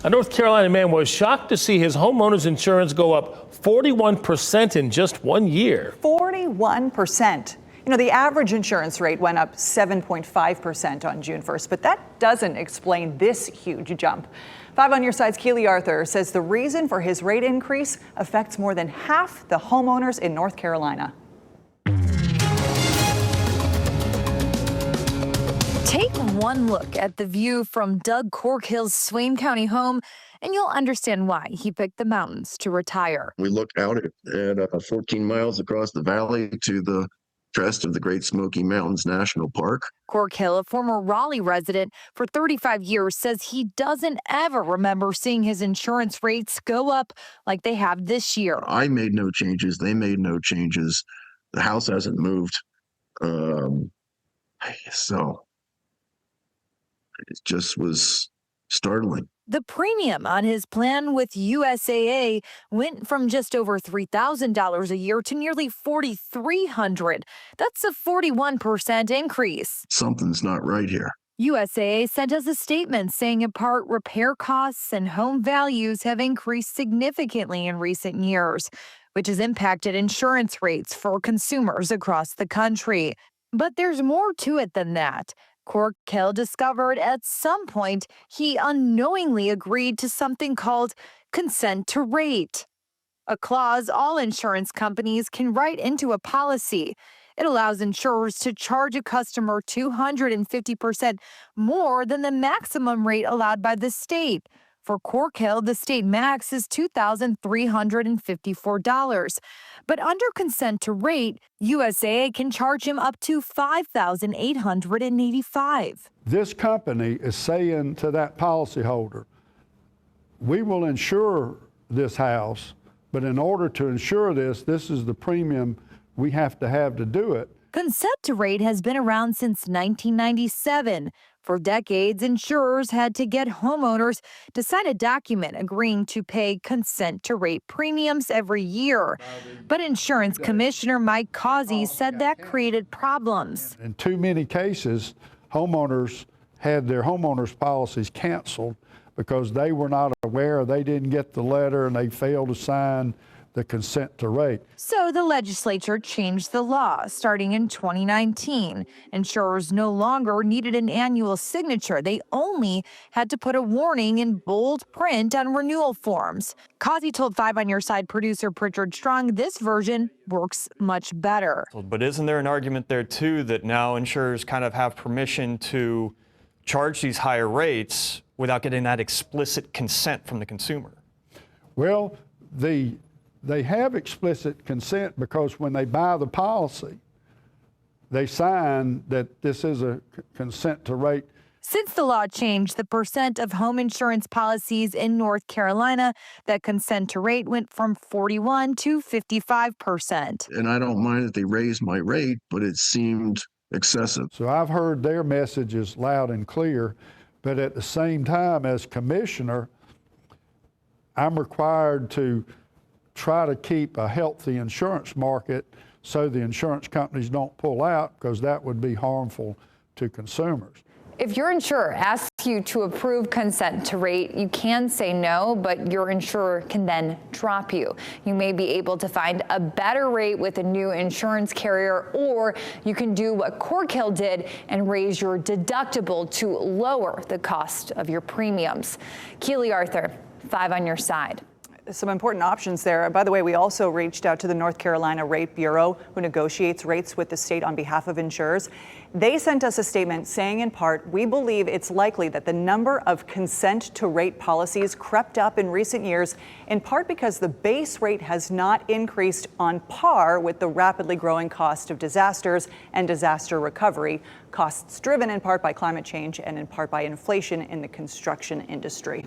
A North Carolina man was shocked to see his homeowner's insurance go up 41% in just 1 year. 41%. You know, the average insurance rate went up 7.5% on June 1st, but that doesn't explain this huge jump. 5 on Your Side's Keely Arthur says the reason for his rate increase affects more than half the homeowners in North Carolina. Take one look at the view from Doug Corkhill's Swain County home, and you'll understand why he picked the mountains to retire. We look out at 14 miles across the valley to the crest of the Great Smoky Mountains National Park. Corkhill, a former Raleigh resident for 35 years, says he doesn't ever remember seeing his insurance rates go up like they have this year. I made no changes. They made no changes. The house hasn't moved. So it just was startling. The premium on his plan with USAA went from just over $3,000 a year to nearly $4,300. That's a 41% increase. Something's not right here. USAA sent us a statement saying in part repair costs and home values have increased significantly in recent years, which has impacted insurance rates for consumers across the country. But there's more to it than that. Corkhill discovered at some point he unknowingly agreed to something called consent to rate, a clause all insurance companies can write into a policy. It allows insurers to charge a customer 250% more than the maximum rate allowed by the state. For Corkhill, the state max is $2,354. But under consent to rate, USAA can charge him up to $5,885. This company is saying to that policyholder, we will insure this house, but in order to insure this is the premium we have to do it. Consent to rate has been around since 1997. For decades, insurers had to get homeowners to sign a document agreeing to pay consent to rate premiums every year. But Insurance Commissioner Mike Causey said that created problems. In too many cases, homeowners had their homeowners policies canceled because they were not aware, they didn't get the letter, and they failed to sign the consent to rate. So the legislature changed the law starting in 2019. Insurers no longer needed an annual signature. They only had to put a warning in bold print on renewal forms. Causey told 5 on Your Side producer Pritchard Strong this version works much better. But isn't there an argument there too that now insurers kind of have permission to charge these higher rates without getting that explicit consent from the consumer? Well, they have explicit consent because when they buy the policy, they sign that this is a consent to rate. Since the law changed, the percent of home insurance policies in North Carolina that consent to rate went from 41 to 55%. And I don't mind that they raised my rate, but it seemed excessive. So I've heard their messages loud and clear, but at the same time, as commissioner, I'm required to try to keep a healthy insurance market so the insurance companies don't pull out, because that would be harmful to consumers. If your insurer asks you to approve consent to rate, you can say no, but your insurer can then drop you. You may be able to find a better rate with a new insurance carrier, or you can do what Corkhill did and raise your deductible to lower the cost of your premiums. Keely Arthur, 5 on Your Side. Some important options there. By the way, we also reached out to the North Carolina Rate Bureau, who negotiates rates with the state on behalf of insurers. They sent us a statement saying, in part, we believe it's likely that the number of consent to rate policies crept up in recent years, in part because the base rate has not increased on par with the rapidly growing cost of disasters and disaster recovery, costs driven in part by climate change and in part by inflation in the construction industry.